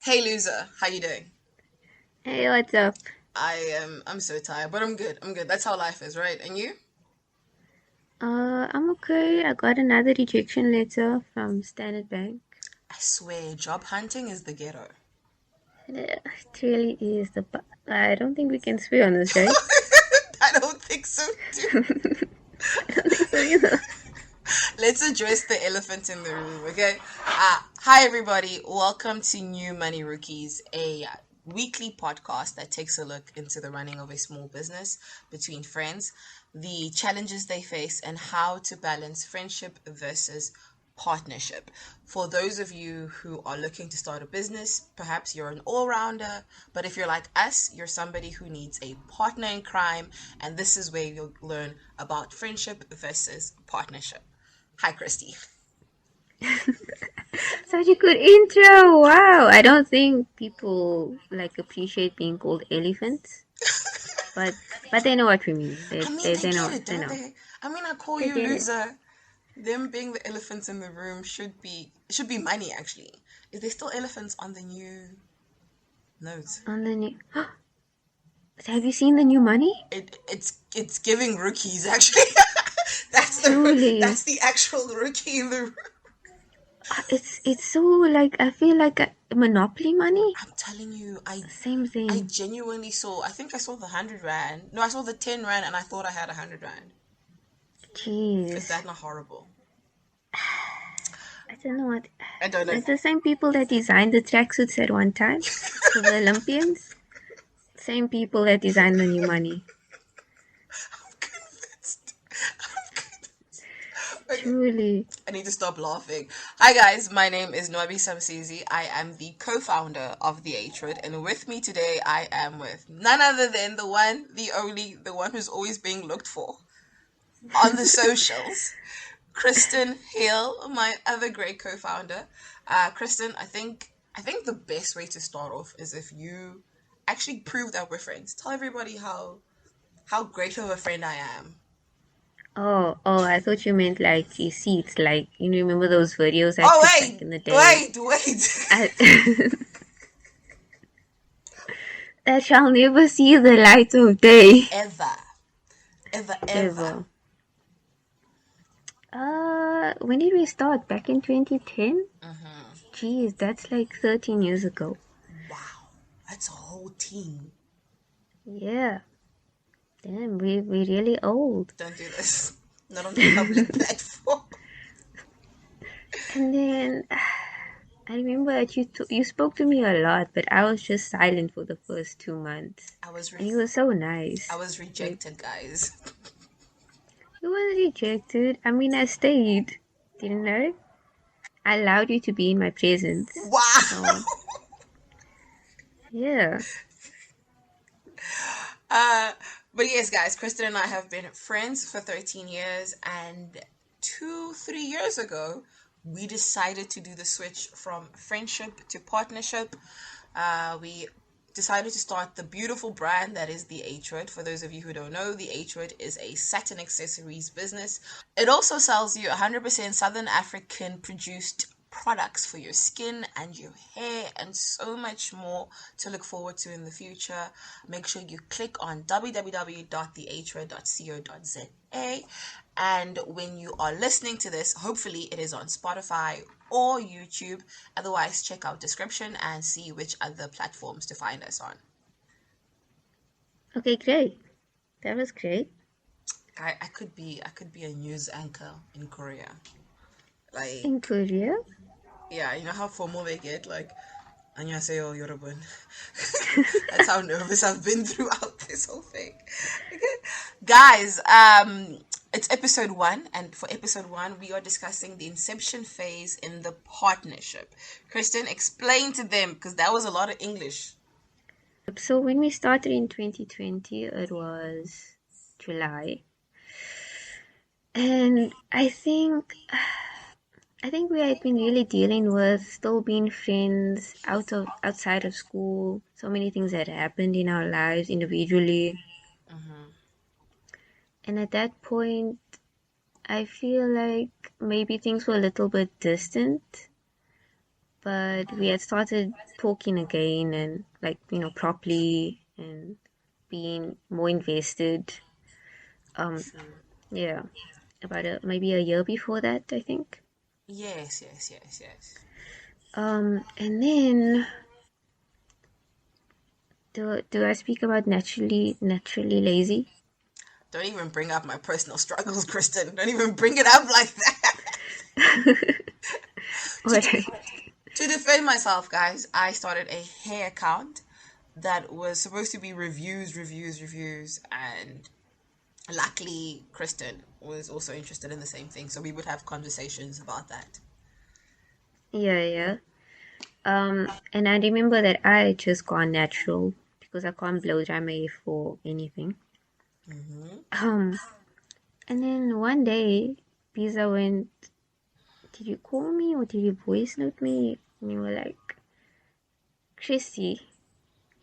Hey loser, how you doing? Hey, what's up? I'm so tired, but I'm good. I'm good. That's how life is, right? And you? I'm okay. I got another rejection letter from Standard Bank. I swear, job hunting is the ghetto. It really is I don't think we can swear on this, right? I don't think so too. I don't think so either. Let's address the elephant in the room, okay? Hi everybody. Welcome to New Money Rookies, a weekly podcast that takes a look into the running of a small business between friends, the challenges they face, and how to balance friendship versus partnership. For those of you who are looking to start a business, perhaps you're an all rounder, but if you're like us, you're somebody who needs a partner in crime, and this is where you'll learn about friendship versus partnership. Hi, Christy. Such a good intro. Wow. I don't think people like appreciate being called elephants, but but they know what we mean. I mean, they They get know. it, They don't know. they? I mean, I call They you get it. loser. Them being the elephants in the room should be money actually. Is there still elephants on the new notes? On the new. Have you seen the new money? It's giving rookies actually. Truly. That's the actual rookie in the room. It's so like I feel like a Monopoly money. I'm telling you, Same I thing. genuinely saw. I think I saw the 100 rand. No, I saw the 10 rand, and I thought I had 100 rand. Is Jeez. that not horrible? I don't know what. I don't know. It's the same people that designed the tracksuits at one time for the Olympians. Same people that designed the new money. I'm convinced. I'm convinced. Okay. Truly. I need to stop laughing. Hi guys, my name is Noabi Samsizi. I am the co-founder of the Hatred, and with me today I am with none other than the one, the only, the one who's always being looked for on the socials, Kristen Hill, my other great co-founder. Kristen, I think the best way to start off is if you actually prove that we're friends. Tell everybody how great of a friend I am. Oh, I thought you meant like receipts. Like, you know, remember those videos I Oh took back wait, in the day? wait. I, that shall never see the light of day. Ever, ever. Ever. When did we start? Back in 2010? Hmm. Jeez, that's like 13 years ago. Wow, that's a whole team. Yeah. Damn, we really old. Don't do this. Not on a public platform. And then I remember that you spoke to me a lot, but I was just silent for the first 2 months, I was and re- you were so I nice. was Like rejected, guys. you weren't rejected. I mean, I stayed. Didn't know. I allowed you to be in my presence. Wow. So yeah. Uh, but yes, guys, Kristen and I have been friends for 13 years, and 3 years ago, we decided to do the switch from friendship to partnership. We decided to start the beautiful brand that is the H-Word. For those of you who don't know, the H-Word is a satin accessories business. It also sells you 100% Southern African produced products for your skin and your hair and so much more to look forward to in the future. Make sure you click on www.thehred.co.za, and when you are listening to this, hopefully it is on Spotify or YouTube. Otherwise, check out description and see which other platforms to find us on. Okay, great. That was great. I could be a news anchor in Korea. In Like, Korea. yeah, you know how formal they get, like 안녕하세요, 여러분. That's how nervous I've been throughout this whole thing. Okay. Guys, it's episode 1, and for episode 1, we are discussing the inception phase in the partnership. Kristen, explain to them, because that was a lot of English. So when we started in 2020, it was July, and I think we had been really dealing with still being friends outside of school. So many things had happened in our lives individually. Mm-hmm. And at that point, I feel like maybe things were a little bit distant. but we had started talking again and like, properly and being more invested. Um, True. yeah, about maybe a year before that, I think. Yes, yes, yes, yes. And then do I speak about naturally lazy? Don't even bring up my personal struggles, Kristen. Don't even bring it up like that. to, What? to defend myself, guys, I started a hair account that was supposed to be reviews, and luckily, Kristen was also interested in the same thing, so we would have conversations about that. Yeah, yeah. And I remember that I just gone natural because I can't blow dry my hair for anything. Mm-hmm. Um, and then one day, Pizza went, "Did you call me or did you voice note me?" And you were like, "Chrissy,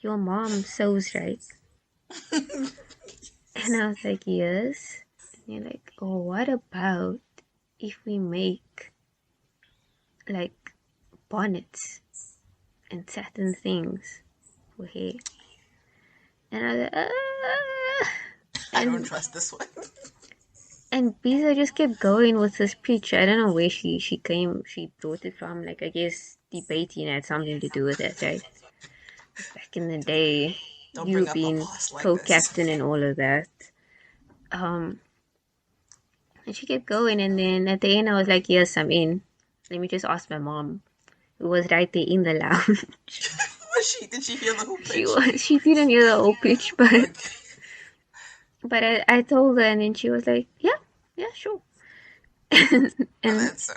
your mom sews, right?" And I was like, "Yes." And you're like, "Oh, what about if we make like bonnets and satin things for hair?" And I was like, I don't and trust this one. Pizza just kept going with this pitch. I don't know where she brought it from. Like I guess debating had something to do with it, right? Back in the day, Don't you bring up my being past like this. co-captain and all of that. Um, and she kept going, and then at the end, I was like, "Yes, I'm in. Let me just ask my mom." Who was right there in the lounge. Was she? Did she hear the whole She pitch? was. She didn't hear the whole pitch, but Okay. I told her, and then she was like, "Yeah, yeah, sure." And And that's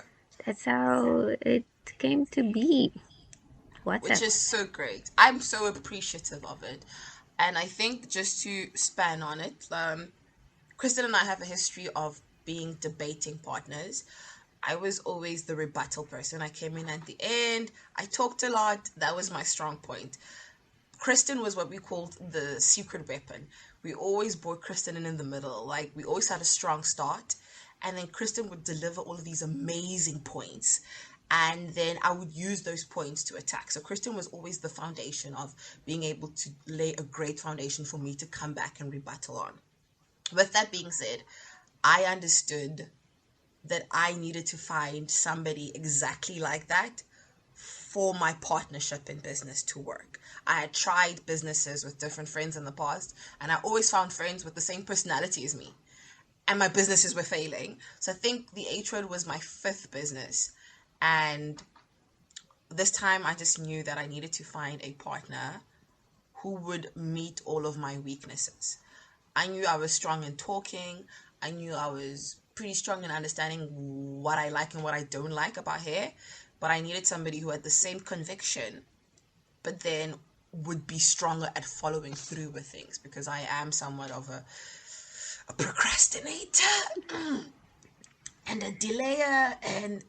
that's how it came to be. which WhatsApp. is so great. I'm so appreciative of it. And I think just to span on it, Kristen and I have a history of being debating partners. I was always the rebuttal person. I came in at the end. I talked a lot. That was my strong point. Kristen was what we called the secret weapon. We always brought Kristen in the middle. Like, we always had a strong start. And then Kristen would deliver all of these amazing points. And then I would use those points to attack. So Kristen was always the foundation of being able to lay a great foundation for me to come back and rebuttal on. With that being said, I understood that I needed to find somebody exactly like that for my partnership in business to work. I had tried businesses with different friends in the past, and I always found friends with the same personality as me, and my businesses were failing. So I think the H Road was my fifth business, and this time I just knew that I needed to find a partner who would meet all of my weaknesses. I knew I was strong in talking. I knew I was pretty strong in understanding what I like and what I don't like about hair. But I needed somebody who had the same conviction, but then would be stronger at following through with things because I am somewhat of a procrastinator and a delayer, and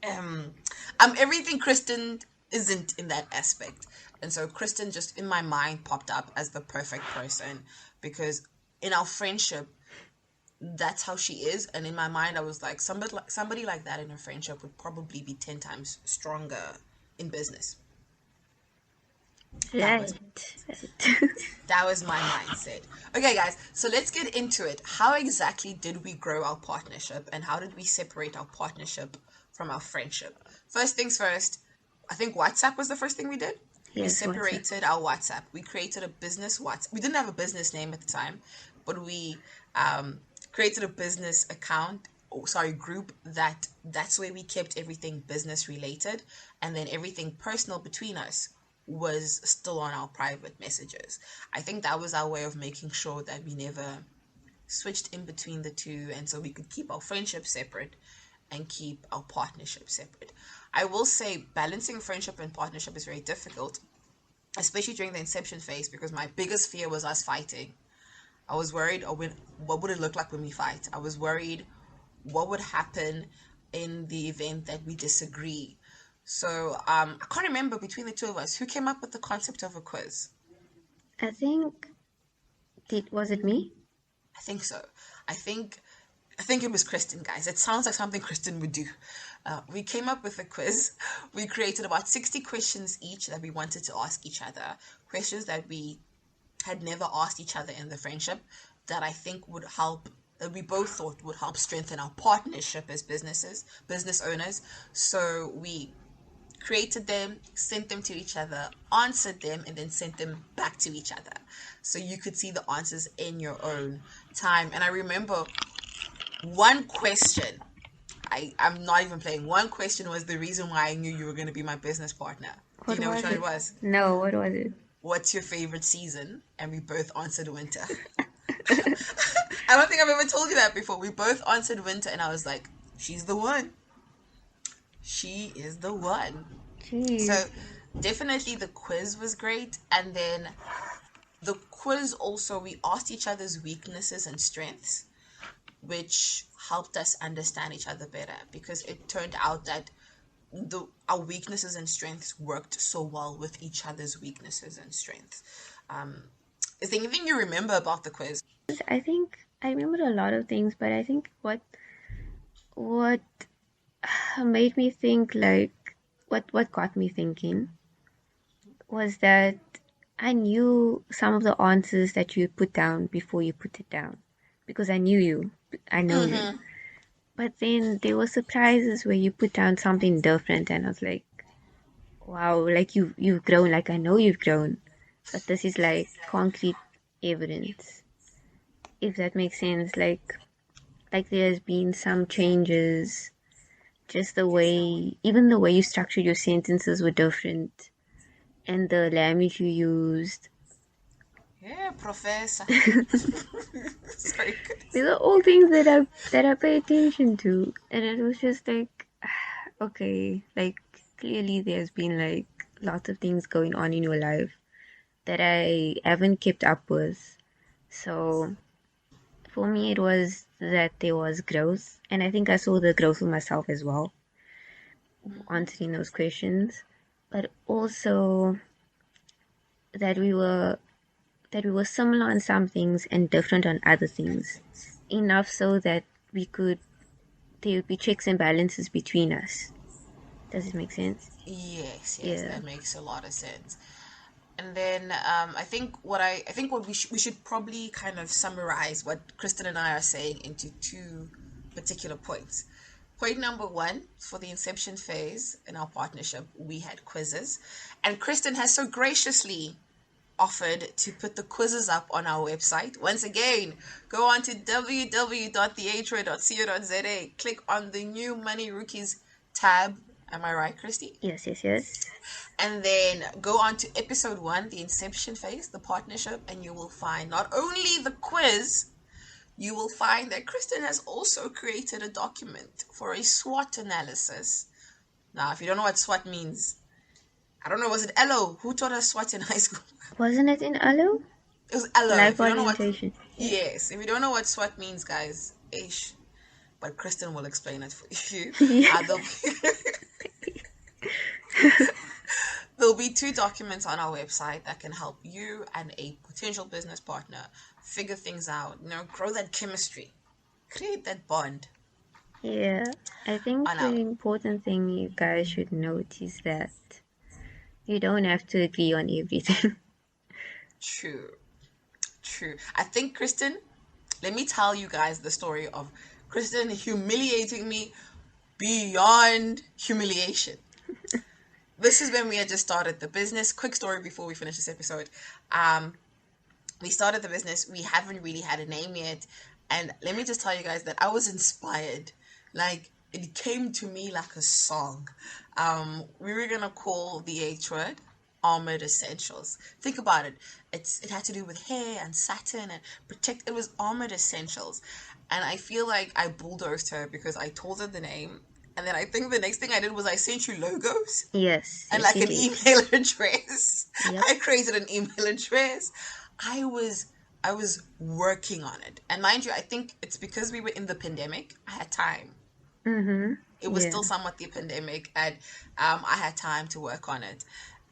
I'm everything Kristen isn't in that aspect. And so Kristen just in my mind popped up as the perfect person because in our friendship that's how she is, and in my mind I was like somebody like that in a friendship would probably be 10 times stronger in business. that was Right. Right. that was my mindset. Okay guys, so let's get into it. How exactly did we grow our partnership, and how did we separate our partnership from our friendship? First things first, I think WhatsApp was the first thing we did. We Yes, WhatsApp. separated our WhatsApp. We created a business WhatsApp. We didn't have a business name at the time, but we created a business account, sorry, group, that's where we kept everything business related, and then everything personal between us was still on our private messages. I think that was our way of making sure that we never switched in between the two, and so we could keep our friendship separate and keep our partnership separate. I will say balancing friendship and partnership is very difficult, especially during the inception phase, because my biggest fear was us fighting. I was worried, what would it look like when we fight? I was worried what would happen in the event that we disagree. So I can't remember between the two of us who came up with the concept of a quiz. I think was it me? I think so. I think I think it was Kristen, guys. It sounds like something Kristen would do. We came up with a quiz. We created about 60 questions each that we wanted to ask each other. Questions that we had never asked each other in the friendship that I think would help, that we both thought would help strengthen our partnership as business owners. So we created them, sent them to each other, answered them, and then sent them back to each other. So you could see the answers in your own time. And I remember one question, I'm not even playing. One question was the reason why I knew you were going to be my business partner. Do What you know which was one it it? was? No, what was it? What's your favorite season? And we both answered winter. I don't think I've ever told you that before. We both answered winter, and I was like, she's the one. She is the one. So Jeez. definitely the quiz was great. And then the quiz also, we asked each other's weaknesses and strengths, which helped us understand each other better because it turned out that our weaknesses and strengths worked so well with each other's weaknesses and strengths. Is there anything you remember about the quiz? I think I remember a lot of things, but I think what made me think, like, what got me thinking was that I knew some of the answers that you put down before you put it down because I knew you. I know you. Mm-hmm. But then there were surprises where you put down something different, and I was like, wow, like you've grown. Like I know you've grown, but this is like concrete evidence, if that makes sense. Like there's been some changes, just the way, even the way you structured your sentences were different, and the language you used. Yeah, Professor. Sorry. These are all things that I pay attention to, and it was just like, okay, like clearly there's been like lots of things going on in your life that I haven't kept up with. So for me, it was that there was growth, and I think I saw the growth of myself as well, answering those questions, but also that we were similar on some things and different on other things, enough so that we could there would be checks and balances between us. Does it make sense? Yes, yes, Yeah. that makes a lot of sense. And then I think what we should probably kind of summarize what Kristen and I are saying into two particular points. Point number one, for the inception phase in our partnership, we had quizzes, and Kristen has so graciously offered to put the quizzes up on our website. Once again, go on to www.theatro.co.za, click on the New Money Rookies tab. Am I right, Christy? Yes, yes, yes. And then go on to episode one, the inception phase, the partnership, and you will find not only the quiz, you will find that Kristen has also created a document for a SWOT analysis. Now, if you don't know what SWOT means, I don't know, was it Elo? Who taught us SWOT in high school? Wasn't it in Alu? It was Elo. Life If you don't know what, orientation. Yeah. yes, if you don't know what SWOT means, guys, ish. But Kristen will explain it for you. Yeah. There'll there'll be two documents on our website that can help you and a potential business partner figure things out, grow that chemistry, create that bond Yeah. I think on the our important thing you guys should note is that you don't have to agree on everything. true, true. I think Kristen, let me tell you guys the story of Kristen humiliating me beyond humiliation. This is when we had just started the business. Quick story before we finish this episode. We started the business. We haven't really had a name yet. And let me just tell you guys that I was inspired. Like, it came to me like a song. We were going to call the H word Armored Essentials. Think about it. It had to do with hair and satin and protect. It was Armored Essentials. And I feel like I bulldozed her because I told her the name. And then I think the next thing I did was I sent you logos Yes, and yes, like you an did. email address. Yep. I created an email address. I was working on it. And mind you, I think it's because we were in the pandemic, I had time. Mm-hmm. It was Yeah. still somewhat the pandemic, and I had time to work on it.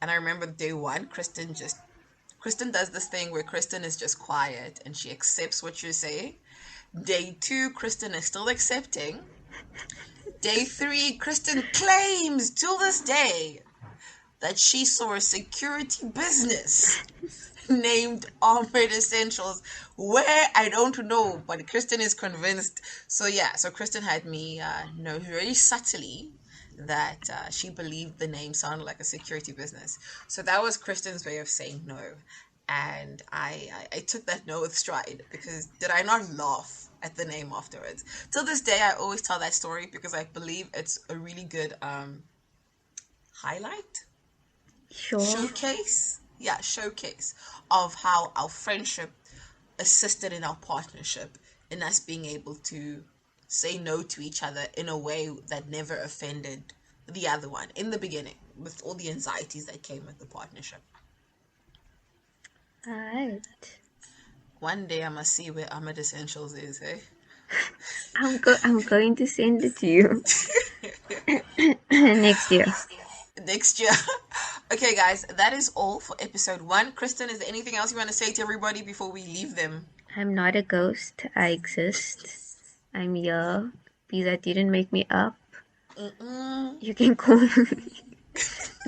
And I remember day one, Kristen does this thing where Kristen is just quiet and she accepts what you're saying. Day 2, Kristen is still accepting. Day 3, Kristen claims till this day that she saw a security business named Armored Essentials, where I don't know, but Kristen is convinced. So yeah, so Kristen had me know very subtly that she believed the name sounded like a security business. So that was Kristen's way of saying no. And I took that no with stride, because did I not laugh at the name afterwards? Till this day, I always tell that story because I believe it's a really good highlight, Sure. showcase of how our friendship assisted in our partnership, in us being able to say no to each other in a way that never offended the other one in the beginning, with all the anxieties that came with the partnership. Alright. One day I must see where Ahmed Essentials is, hey? I'm going to send it to you next year. Next year. Okay, guys, that is all for episode 1. Kristen, is there anything else you want to say to everybody before we leave them? I'm not a ghost. I exist. I'm here. Pizza didn't make me up. Mm-mm. You can call me.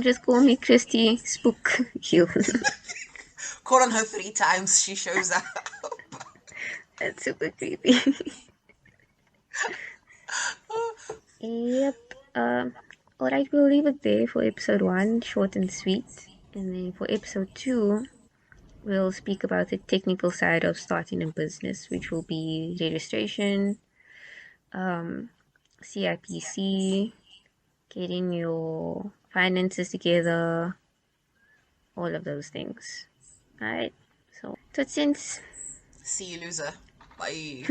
Just call me Christy Spook you. Call on her 3 times, she shows up. That's super creepy. Yep. Alright, we'll leave it there for episode 1, short and sweet. And then for episode 2, we'll speak about the technical side of starting a business, which will be registration, CIPC, getting your finances together, all of those things. Alright, so tot ziens. See you, loser. Bye.